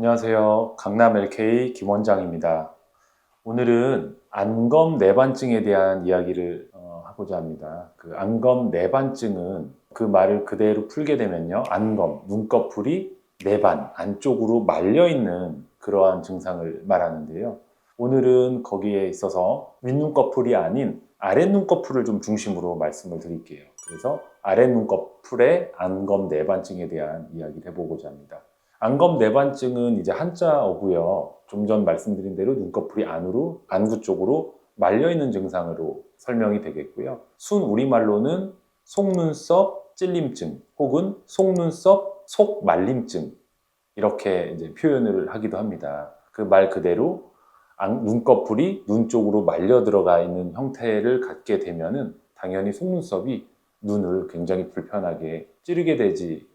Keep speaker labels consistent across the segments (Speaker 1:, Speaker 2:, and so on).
Speaker 1: 안녕하세요. 강남 LK 김원장입니다. 오늘은 안검 내반증에 대한 이야기를 하고자 합니다. 그 안검 내반증은 그 말을 그대로 풀게 되면요. 안검, 눈꺼풀이 내반, 안쪽으로 말려있는 그러한 증상을 말하는데요. 오늘은 거기에 있어서 윗눈꺼풀이 아닌 아랫눈꺼풀을 좀 중심으로 말씀을 드릴게요. 그래서 아랫눈꺼풀의 안검 내반증에 대한 이야기를 해보고자 합니다. 안검 내반증은 이제 한자어고요. 좀 전 말씀드린 대로 눈꺼풀이 안으로, 안구 쪽으로 말려있는 증상으로 설명이 되겠고요. 순 우리말로는 속눈썹 찔림증 혹은 속눈썹 속말림증 이렇게 이제 표현을 하기도 합니다. 그 말 그대로 눈꺼풀이 눈 쪽으로 말려 들어가 있는 형태를 갖게 되면은 당연히 속눈썹이 눈을 굉장히 불편하게 찌르게 되지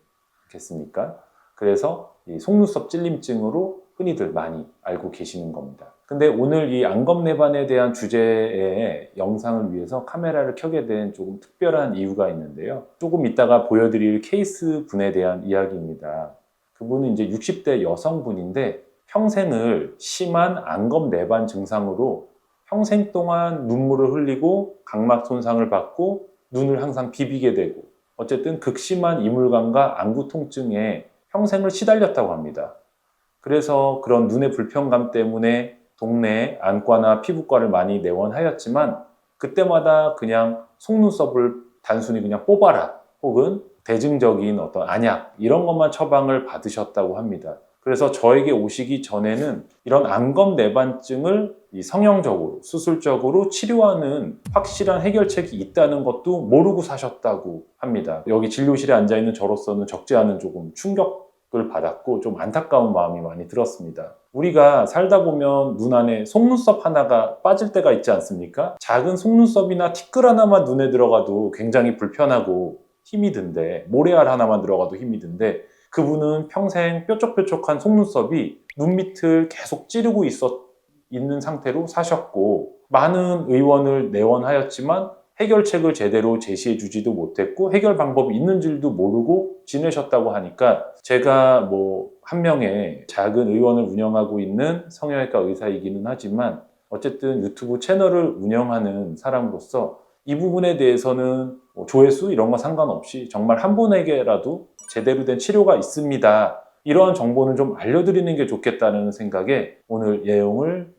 Speaker 1: 않겠습니까? 그래서 이 속눈썹 찔림증으로 흔히들 많이 알고 계시는 겁니다. 근데 오늘 이 안검내반에 대한 주제의 영상을 위해서 카메라를 켜게 된 조금 특별한 이유가 있는데요. 조금 이따가 보여드릴 케이스 분에 대한 이야기입니다. 그분은 이제 60대 여성분인데 평생을 심한 안검내반 증상으로 평생 동안 눈물을 흘리고 각막 손상을 받고 눈을 항상 비비게 되고 어쨌든 극심한 이물감과 안구 통증에 평생을 시달렸다고 합니다. 그래서 그런 눈의 불편감 때문에 동네 안과나 피부과를 많이 내원하였지만 그때마다 그냥 속눈썹을 단순히 그냥 뽑아라 혹은 대증적인 어떤 안약 이런 것만 처방을 받으셨다고 합니다. 그래서 저에게 오시기 전에는 이런 안검 내반증을 성형적으로 수술적으로 치료하는 확실한 해결책이 있다는 것도 모르고 사셨다고 합니다. 여기 진료실에 앉아있는 저로서는 적지 않은 조금 충격을 받았고 좀 안타까운 마음이 많이 들었습니다. 우리가 살다 보면 눈 안에 속눈썹 하나가 빠질 때가 있지 않습니까? 작은 속눈썹이나 티끌 하나만 눈에 들어가도 굉장히 불편하고 힘이 든데 모래알 하나만 들어가도 힘이 든데 그분은 평생 뾰족뾰족한 속눈썹이 눈 밑을 계속 찌르고 있는 상태로 사셨고 많은 의원을 내원하였지만 해결책을 제대로 제시해 주지도 못했고 해결 방법이 있는 줄도 모르고 지내셨다고 하니까 제가 한 명의 작은 의원을 운영하고 있는 성형외과 의사이기는 하지만 어쨌든 유튜브 채널을 운영하는 사람으로서 이 부분에 대해서는 조회수 이런 거 상관없이 정말 한 분에게라도 제대로 된 치료가 있습니다. 이러한 정보는 좀 알려드리는 게 좋겠다는 생각에 오늘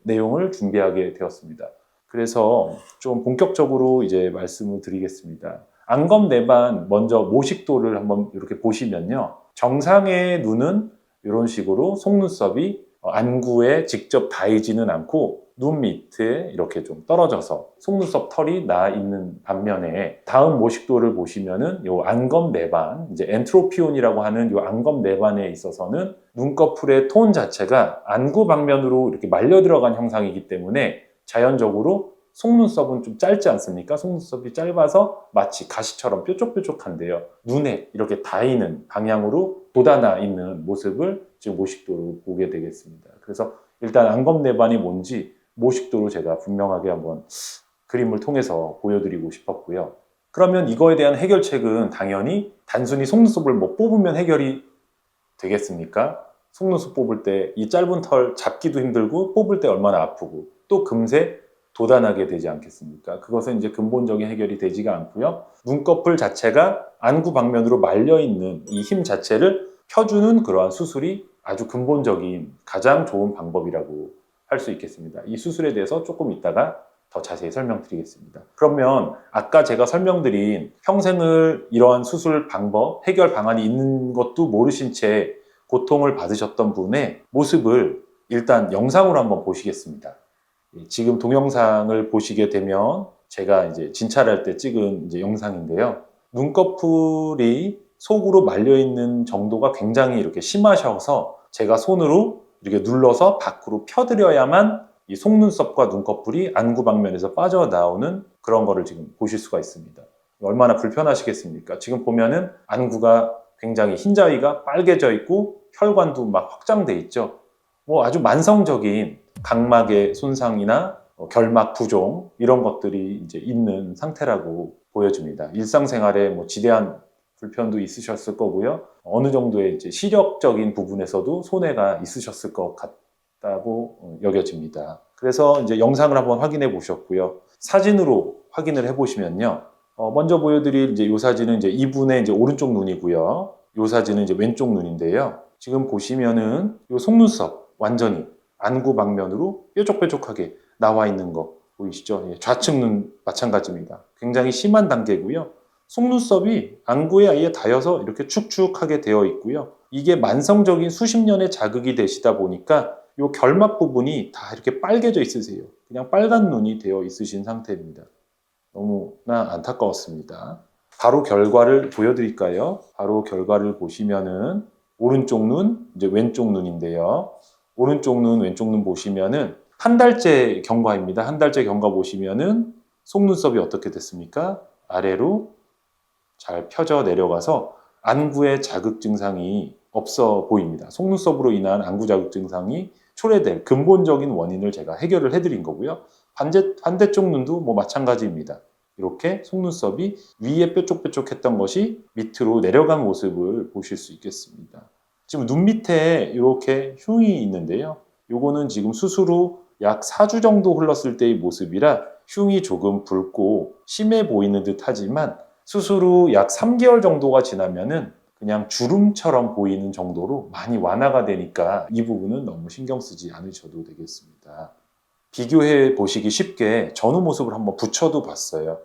Speaker 1: 내용을 준비하게 되었습니다. 그래서 좀 본격적으로 이제 말씀을 드리겠습니다. 안검 내반 먼저 모식도를 한번 이렇게 보시면요. 정상의 눈은 이런 식으로 속눈썹이 안구에 직접 닿이지는 않고 눈 밑에 이렇게 좀 떨어져서 속눈썹 털이 나 있는 반면에 다음 모식도를 보시면은 요 안검 내반, 이제 엔트로피온이라고 하는 요 안검 내반에 있어서는 눈꺼풀의 톤 자체가 안구 방면으로 이렇게 말려 들어간 형상이기 때문에 자연적으로 속눈썹은 좀 짧지 않습니까? 속눈썹이 짧아서 마치 가시처럼 뾰족뾰족한데요. 눈에 이렇게 닿이는 방향으로 돋아나 있는 모습을 지금 모식도로 보게 되겠습니다. 그래서 일단 안검내반이 뭔지 모식도로 제가 분명하게 한번 그림을 통해서 보여드리고 싶었고요. 그러면 이거에 대한 해결책은 당연히 단순히 속눈썹을 뽑으면 해결이 되겠습니까? 속눈썹 뽑을 때 이 짧은 털 잡기도 힘들고 뽑을 때 얼마나 아프고 또 금세 돋아나게 되지 않겠습니까? 그것은 이제 근본적인 해결이 되지가 않고요. 눈꺼풀 자체가 안구 방면으로 말려있는 이 힘 자체를 펴주는 그러한 수술이 아주 근본적인 가장 좋은 방법이라고 할 수 있겠습니다. 이 수술에 대해서 조금 이따가 더 자세히 설명드리겠습니다. 그러면 아까 제가 설명드린 평생을 이러한 수술 방법, 해결 방안이 있는 것도 모르신 채 고통을 받으셨던 분의 모습을 일단 영상으로 한번 보시겠습니다. 지금 동영상을 보시게 되면 제가 이제 진찰할 때 찍은 이제 영상인데요. 눈꺼풀이 속으로 말려 있는 정도가 굉장히 이렇게 심하셔서 제가 손으로 이렇게 눌러서 밖으로 펴드려야만 이 속눈썹과 눈꺼풀이 안구 방면에서 빠져나오는 그런 거를 지금 보실 수가 있습니다. 얼마나 불편하시겠습니까? 지금 보면은 안구가 굉장히 흰자위가 빨개져 있고 혈관도 막 확장돼 있죠. 아주 만성적인 각막의 손상이나 결막 부종 이런 것들이 이제 있는 상태라고 보여집니다. 일상생활에 지대한 불편도 있으셨을 거고요. 어느 정도의 이제 시력적인 부분에서도 손해가 있으셨을 것 같다고 여겨집니다. 그래서 이제 영상을 한번 확인해 보셨고요. 사진으로 확인을 해 보시면요. 먼저 보여드릴 이제 이 사진은 이제 이분의 이제 오른쪽 눈이고요. 이 사진은 이제 왼쪽 눈인데요. 지금 보시면은 이 속눈썹 완전히 안구 방면으로 뾰족뾰족하게 나와 있는 거 보이시죠? 좌측 눈 마찬가지입니다. 굉장히 심한 단계고요. 속눈썹이 안구에 아예 닿여서 이렇게 축축하게 되어 있고요. 이게 만성적인 수십 년의 자극이 되시다 보니까 이 결막 부분이 다 이렇게 빨개져 있으세요. 그냥 빨간 눈이 되어 있으신 상태입니다. 너무나 안타까웠습니다. 바로 결과를 보여드릴까요? 바로 결과를 보시면은 오른쪽 눈, 이제 왼쪽 눈인데요. 오른쪽 눈, 왼쪽 눈 보시면은 한 달째 경과입니다. 한 달째 경과 보시면은 속눈썹이 어떻게 됐습니까? 아래로 잘 펴져 내려가서 안구의 자극 증상이 없어 보입니다. 속눈썹으로 인한 안구 자극 증상이 초래될 근본적인 원인을 제가 해결을 해드린 거고요. 반대쪽 눈도 뭐 마찬가지입니다. 이렇게 속눈썹이 위에 뾰족뾰족했던 것이 밑으로 내려간 모습을 보실 수 있겠습니다. 지금 눈 밑에 이렇게 흉이 있는데요. 요거는 지금 수술 후 약 4주 정도 흘렀을 때의 모습이라 흉이 조금 붉고 심해 보이는 듯 하지만 수술 후 약 3개월 정도가 지나면은 그냥 주름처럼 보이는 정도로 많이 완화가 되니까 이 부분은 너무 신경 쓰지 않으셔도 되겠습니다. 비교해 보시기 쉽게 전후 모습을 한번 붙여도 봤어요.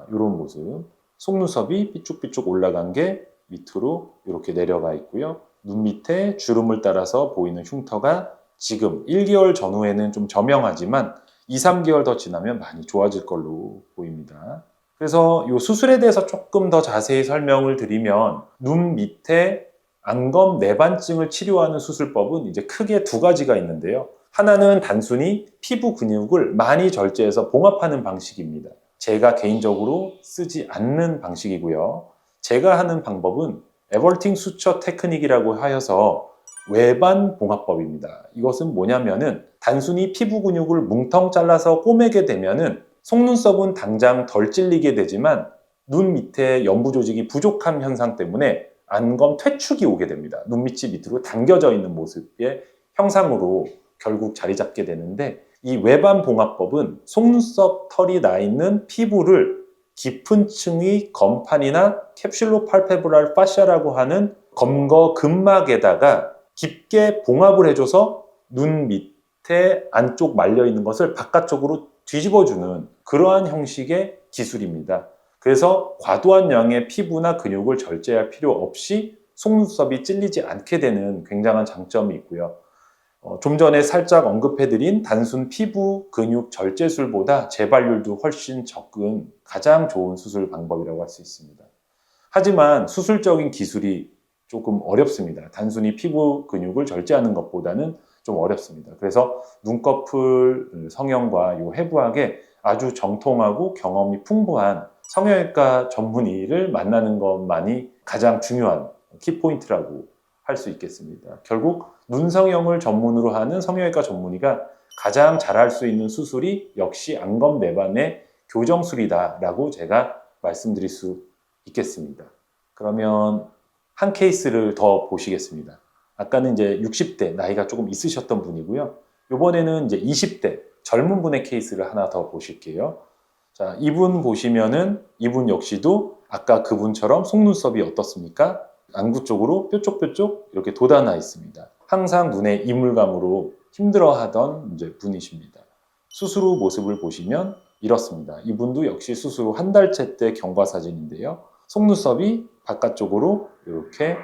Speaker 1: 이런 모습. 속눈썹이 삐쭉삐쭉 올라간 게 밑으로 이렇게 내려가 있고요. 눈 밑에 주름을 따라서 보이는 흉터가 지금 1개월 전후에는 좀 저명하지만 2, 3개월 더 지나면 많이 좋아질 걸로 보입니다. 그래서 이 수술에 대해서 조금 더 자세히 설명을 드리면 눈 밑에 안검 내반증을 치료하는 수술법은 이제 크게 두 가지가 있는데요. 하나는 단순히 피부 근육을 많이 절제해서 봉합하는 방식입니다. 제가 개인적으로 쓰지 않는 방식이고요. 제가 하는 방법은 에버팅 수처 테크닉이라고 하여서 외반 봉합법입니다. 이것은 뭐냐면은 단순히 피부 근육을 뭉텅 잘라서 꼬매게 되면은 속눈썹은 당장 덜 찔리게 되지만 눈 밑에 연부 조직이 부족한 현상 때문에 안검 퇴축이 오게 됩니다. 눈 밑이 밑으로 당겨져 있는 모습의 형상으로 결국 자리 잡게 되는데 이 외반 봉합법은 속눈썹 털이 나 있는 피부를 깊은 층의 검판이나 캡슐로 팔페브랄 파시아라고 하는 검거 근막에다가 깊게 봉합을 해줘서 눈 밑에 안쪽 말려 있는 것을 바깥쪽으로 뒤집어주는 그러한 형식의 기술입니다. 그래서 과도한 양의 피부나 근육을 절제할 필요 없이 속눈썹이 찔리지 않게 되는 굉장한 장점이 있고요. 좀 전에 살짝 언급해드린 단순 피부 근육 절제술보다 재발률도 훨씬 적은 가장 좋은 수술 방법이라고 할 수 있습니다. 하지만 수술적인 기술이 조금 어렵습니다. 단순히 피부 근육을 절제하는 것보다는 좀 어렵습니다. 그래서 눈꺼풀 성형과 이 해부학에 아주 정통하고 경험이 풍부한 성형외과 전문의를 만나는 것만이 가장 중요한 키포인트라고 할 수 있겠습니다. 결국 눈 성형을 전문으로 하는 성형외과 전문의가 가장 잘할 수 있는 수술이 역시 안검 내반의 교정술이다라고 제가 말씀드릴 수 있겠습니다. 그러면 한 케이스를 더 보시겠습니다. 아까는 이제 60대 나이가 조금 있으셨던 분이고요. 이번에는 이제 20대 젊은 분의 케이스를 하나 더 보실게요. 자, 이분 보시면은 이분 역시도 아까 그분처럼 속눈썹이 어떻습니까? 안구 쪽으로 뾰족뾰족 이렇게 돋아나 있습니다. 항상 눈의 이물감으로 힘들어하던 이제 분이십니다. 수술 후 모습을 보시면 이렇습니다. 이분도 역시 수술 후 한 달째 때 경과 사진인데요. 속눈썹이 바깥쪽으로 이렇게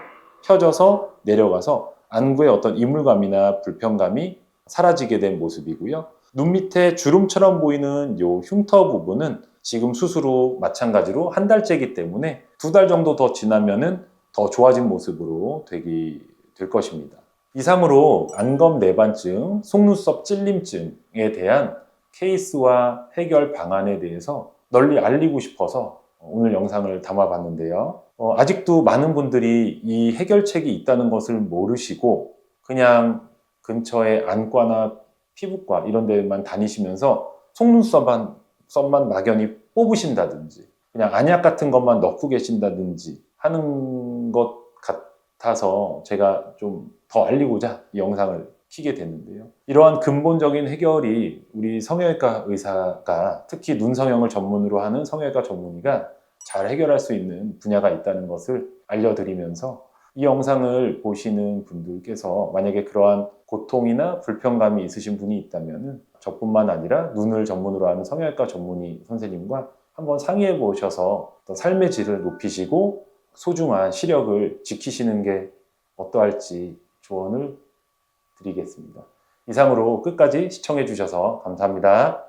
Speaker 1: 펴져서 내려가서 안구의 어떤 이물감이나 불편감이 사라지게 된 모습이고요. 눈 밑에 주름처럼 보이는 이 흉터 부분은 지금 수술 후 마찬가지로 한 달째이기 때문에 2달 정도 더 지나면은 더 좋아진 모습으로 될 것입니다. 이상으로 안검 내반증, 속눈썹 찔림증에 대한 케이스와 해결 방안에 대해서 널리 알리고 싶어서 오늘 영상을 담아봤는데요. 아직도 많은 분들이 이 해결책이 있다는 것을 모르시고 그냥 근처에 안과나 피부과 이런 데만 다니시면서 속눈썹만 막연히 뽑으신다든지 그냥 안약 같은 것만 넣고 계신다든지 하는 것 같아서 제가 좀 더 알리고자 이 영상을 키게 됐는데요. 이러한 근본적인 해결이 우리 성형외과 의사가, 특히 눈 성형을 전문으로 하는 성형외과 전문의가 잘 해결할 수 있는 분야가 있다는 것을 알려드리면서, 이 영상을 보시는 분들께서 만약에 그러한 고통이나 불편감이 있으신 분이 있다면 저뿐만 아니라 눈을 전문으로 하는 성형외과 전문의 선생님과 한번 상의해 보셔서 어떤 삶의 질을 높이시고 소중한 시력을 지키시는 게 어떠할지 조언을 드리겠습니다. 이상으로 끝까지 시청해 주셔서 감사합니다.